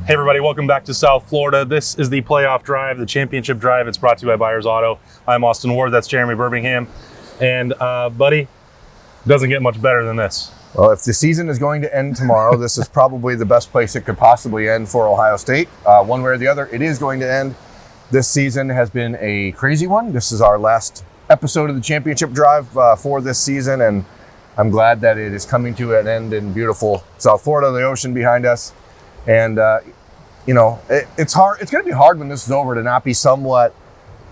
Hey everybody, welcome back to South Florida. This is the playoff drive, the championship drive. It's brought to you by Buyers Auto. I'm Austin Ward, that's Jeremy Birmingham. And buddy, doesn't get much better than this. Well, if the season is going to end tomorrow, this is probably the best place it could possibly end for Ohio State. One way or the other, it is going to end. This season has been a crazy one. This is our last episode of the championship drive for this season, and I'm glad that it is coming to an end in beautiful South Florida, the ocean behind us. And it's hard. It's going to be hard when this is over to not be somewhat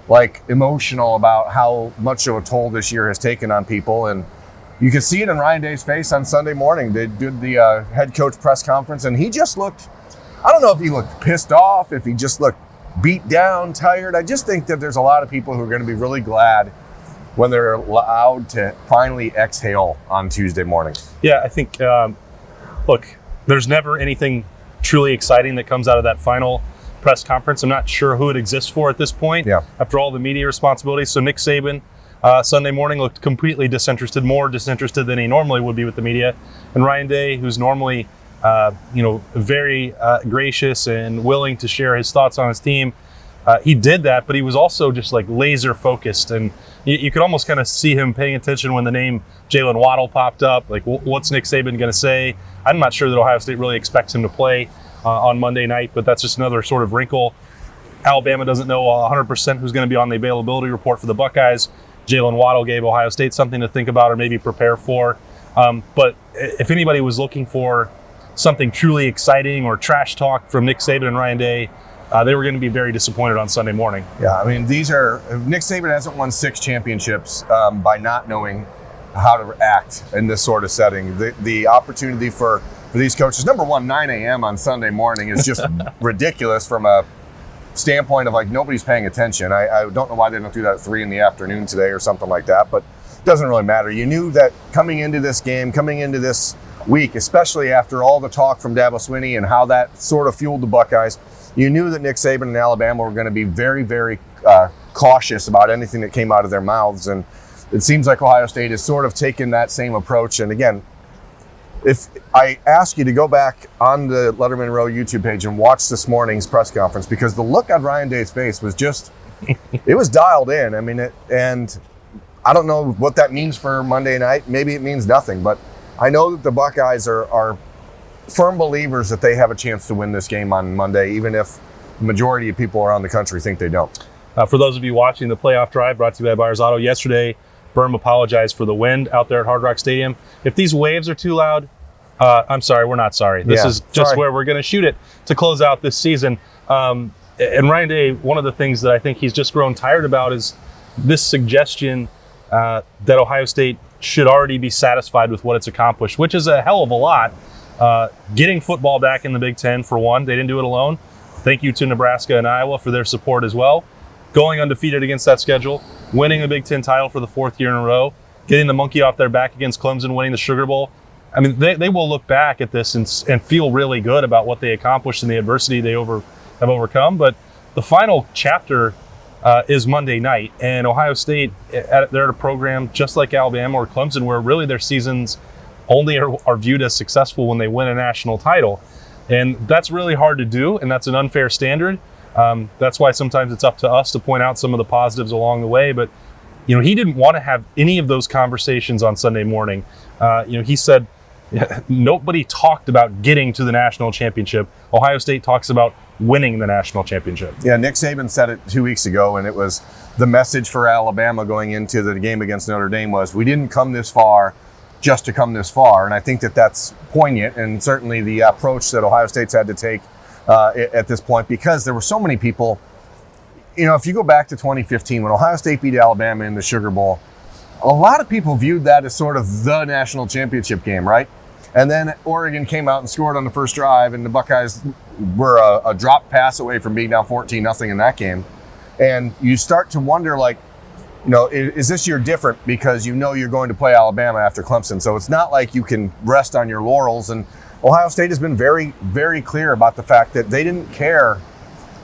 like emotional about how much of a toll this year has taken on people. And you can see it in Ryan Day's face on Sunday morning. They did the head coach press conference, and he just looked, I don't know if he looked pissed off, if he just looked beat down, tired. I just think that there's a lot of people who are going to be really glad when they're allowed to finally exhale on Tuesday morning. Yeah, I think, look, there's never anything truly exciting that comes out of that final press conference. I'm not sure who it exists for at this point, after all the media responsibilities. So Nick Saban, Sunday morning, looked completely disinterested, more disinterested than he normally would be with the media. And Ryan Day, who's normally, very gracious and willing to share his thoughts on his team, he did that, but he was also just like laser focused. And you could almost kind of see him paying attention when the name Jalen Waddle popped up. Like, what's Nick Saban going to say? I'm not sure that Ohio State really expects him to play on Monday night, but that's just another sort of wrinkle. Alabama doesn't know 100% who's going to be on the availability report for the Buckeyes. Jalen Waddle gave Ohio State something to think about or maybe prepare for. But if anybody was looking for something truly exciting or trash talk from Nick Saban and Ryan Day, they were going to be very disappointed on Sunday morning. Yeah, I mean, Nick Saban hasn't won 6 championships by not knowing how to act in this sort of setting. The opportunity for these coaches, number one, 9 a.m. on Sunday morning is just ridiculous from a standpoint of like nobody's paying attention. I don't know why they don't do that at 3 in the afternoon today or something like that, but it doesn't really matter. You knew that coming into this game, coming into this week, especially after all the talk from Dabo Swinney and how that sort of fueled the Buckeyes, you knew that Nick Saban and Alabama were going to be very, very cautious about anything that came out of their mouths. And it seems like Ohio State has sort of taken that same approach. And again, if I ask you to go back on the Lettermen Row YouTube page and watch this morning's press conference, because the look on Ryan Day's face was just, it was dialed in. I mean, and I don't know what that means for Monday night. Maybe it means nothing, but I know that the Buckeyes are firm believers that they have a chance to win this game on Monday, even if the majority of people around the country think they don't. For those of you watching the playoff drive brought to you by Buyers Auto, yesterday, Berm apologized for the wind out there at Hard Rock Stadium. If these waves are too loud, I'm sorry, we're not sorry. This is just where we're going to shoot it to close out this season. And Ryan Day, one of the things that I think he's just grown tired about is this suggestion that Ohio State should already be satisfied with what it's accomplished, which is a hell of a lot. Getting football back in the Big Ten, for one, they didn't do it alone. Thank you to Nebraska and Iowa for their support as well. Going undefeated against that schedule, winning the Big Ten title for the 4th year in a row, getting the monkey off their back against Clemson, winning the Sugar Bowl. I mean, they will look back at this and feel really good about what they accomplished and the adversity they have overcome. But the final chapter is Monday night, and Ohio State, they're at a program just like Alabama or Clemson, where really their seasons only are viewed as successful when they win a national title. And that's really hard to do, and that's an unfair standard. That's why sometimes it's up to us to point out some of the positives along the way. But, he didn't want to have any of those conversations on Sunday morning. He said nobody talked about getting to the national championship. Ohio State talks about winning the national championship. Yeah, Nick Saban said it 2 weeks ago, and it was the message for Alabama going into the game against Notre Dame was, we didn't come this far just to come this far. And I think that that's poignant, and certainly the approach that Ohio State's had to take at this point, because there were so many people, if you go back to 2015 when Ohio State beat Alabama in the Sugar Bowl, a lot of people viewed that as sort of the national championship game, right? And then Oregon came out and scored on the first drive, and the Buckeyes were a drop pass away from being down 14-0 in that game. And you start to wonder, like, is this year different because you're going to play Alabama after Clemson? So it's not like you can rest on your laurels. And Ohio State has been very, very clear about the fact that they didn't care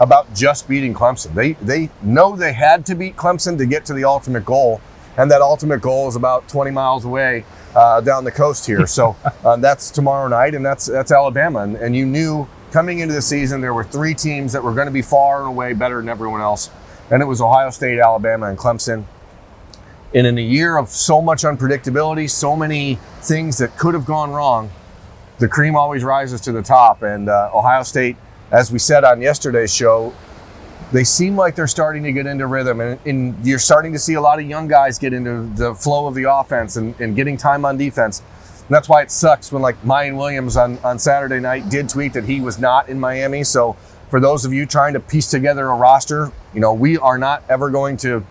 about just beating Clemson. They know they had to beat Clemson to get to the ultimate goal, and that ultimate goal is about 20 miles away down the coast here. So that's tomorrow night, and that's Alabama. And you knew coming into the season, there were 3 teams that were going to be far and away better than everyone else. And it was Ohio State, Alabama, and Clemson. And in a year of so much unpredictability, so many things that could have gone wrong, the cream always rises to the top. And Ohio State, as we said on yesterday's show, they seem like they're starting to get into rhythm. And you're starting to see a lot of young guys get into the flow of the offense and getting time on defense. And that's why it sucks when, like, Mayan Williams on Saturday night did tweet that he was not in Miami. So for those of you trying to piece together a roster, we are not ever going to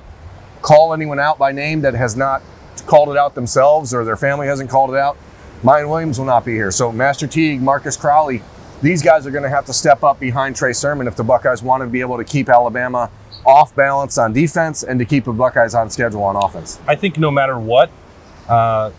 call anyone out by name that has not called it out themselves or their family hasn't called it out. Mayan Williams will not be here. So Master Teague, Marcus Crowley, these guys are going to have to step up behind Trey Sermon if the Buckeyes want to be able to keep Alabama off balance on defense and to keep the Buckeyes on schedule on offense. I think no matter what, Mayan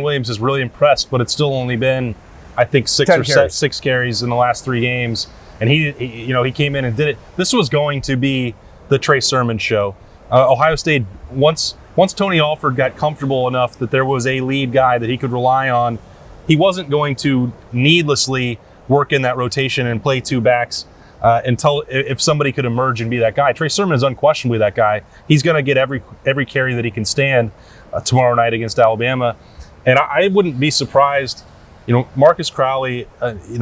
Williams is really impressed, but it's still only been, I think, 6 carries in the last 3 games. And he came in and did it. This was going to be the Trey Sermon show. Ohio State, once Tony Alford got comfortable enough that there was a lead guy that he could rely on, he wasn't going to needlessly work in that rotation and play 2 backs until if somebody could emerge and be that guy. Trey Sermon is unquestionably that guy. He's going to get every carry that he can stand tomorrow night against Alabama. And I wouldn't be surprised. Marcus Crowley,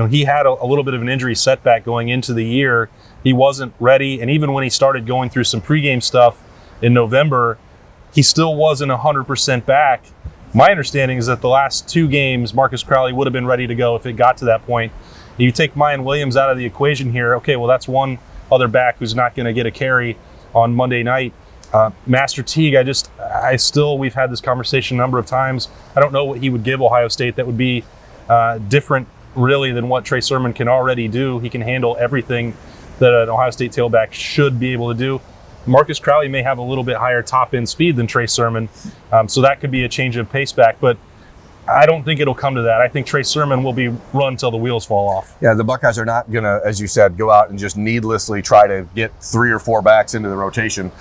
he had a little bit of an injury setback going into the year. He wasn't ready. And even when he started going through some pregame stuff in November, he still wasn't 100% back. My understanding is that the last 2 games, Marcus Crowley would have been ready to go if it got to that point. You take Mayan Williams out of the equation here. Okay, well, that's one other back who's not going to get a carry on Monday night. Master Teague, we've had this conversation a number of times. I don't know what he would give Ohio State that would be different really than what Trey Sermon can already do. He can handle everything that an Ohio State tailback should be able to do. Marcus Crowley may have a little bit higher top-end speed than Trey Sermon, so that could be a change of pace back, but I don't think it'll come to that. I think Trey Sermon will be run till the wheels fall off. Yeah, the Buckeyes are not going to, as you said, go out and just needlessly try to get 3 or 4 backs into the rotation.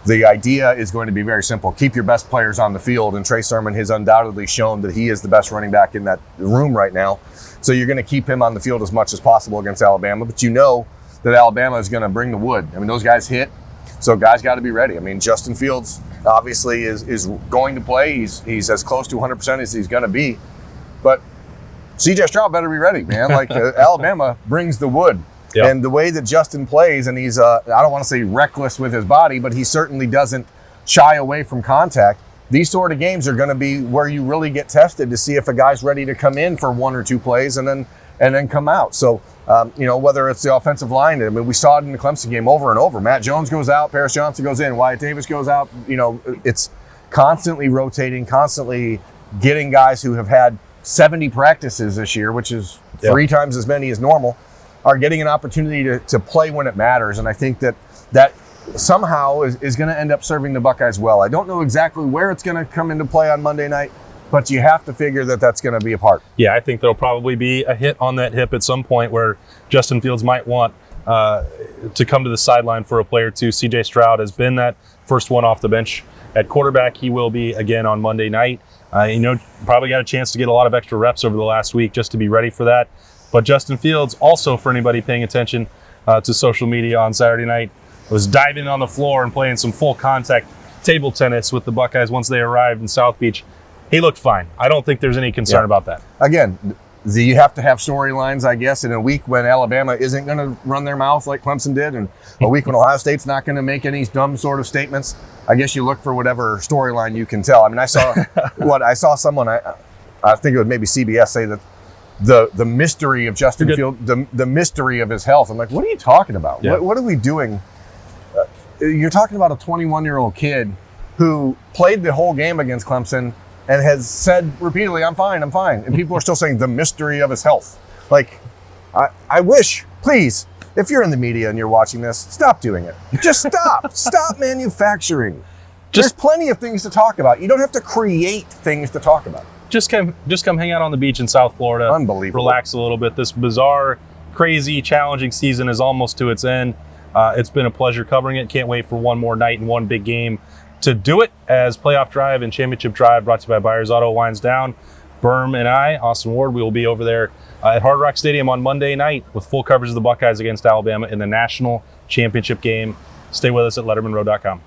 The idea is going to be very simple. Keep your best players on the field, and Trey Sermon has undoubtedly shown that he is the best running back in that room right now. So you're going to keep him on the field as much as possible against Alabama, but that Alabama is going to bring the wood. I mean, those guys hit, so guys got to be ready. I mean, Justin Fields obviously is going to play. He's as close to 100% as he's going to be, but CJ Stroud better be ready, man. Like Alabama brings the wood. Yep. And the way that Justin plays, and he's, I don't want to say reckless with his body, but he certainly doesn't shy away from contact. These sort of games are going to be where you really get tested to see if a guy's ready to come in for 1 or 2 plays and then come out. So, whether it's the offensive line, I mean, we saw it in the Clemson game over and over. Matt Jones goes out, Paris Johnson goes in, Wyatt Davis goes out. It's constantly rotating, constantly getting guys who have had 70 practices this year, which is 3 times as many as normal, are getting an opportunity to play when it matters. And I think that somehow is going to end up serving the Buckeyes well. I don't know exactly where it's going to come into play on Monday night, but you have to figure that that's going to be a part. Yeah, I think there'll probably be a hit on that hip at some point where Justin Fields might want to come to the sideline for a play or two. CJ Stroud has been that first one off the bench at quarterback. He will be again on Monday night. Probably got a chance to get a lot of extra reps over the last week just to be ready for that. But Justin Fields, also for anybody paying attention to social media on Saturday night, was diving on the floor and playing some full contact table tennis with the Buckeyes once they arrived in South Beach. He looked fine. I don't think there's any concern about that. Again, you have to have storylines, I guess, in a week when Alabama isn't going to run their mouth like Clemson did, and a week when Ohio State's not going to make any dumb sort of statements. I guess you look for whatever storyline you can tell. I mean, I saw someone, I think it was maybe CBS, say that the mystery of Justin Fields, the mystery of his health. I'm like, what are you talking about? Yeah. What are we doing? You're talking about a 21-year-old kid who played the whole game against Clemson and has said repeatedly, I'm fine. And people are still saying the mystery of his health. Like, I wish, please, if you're in the media and you're watching this, stop doing it. Just stop. Stop manufacturing. There's plenty of things to talk about. You don't have to create things to talk about. Just come hang out on the beach in South Florida. Unbelievable. Relax a little bit. This bizarre, crazy, challenging season is almost to its end. It's been a pleasure covering it. Can't wait for one more night and one big game to do it as Playoff Drive and Championship Drive, brought to you by Buyers Auto, winds down. Berm and I, Austin Ward, we will be over there at Hard Rock Stadium on Monday night with full coverage of the Buckeyes against Alabama in the national championship game. Stay with us at lettermenrow.com.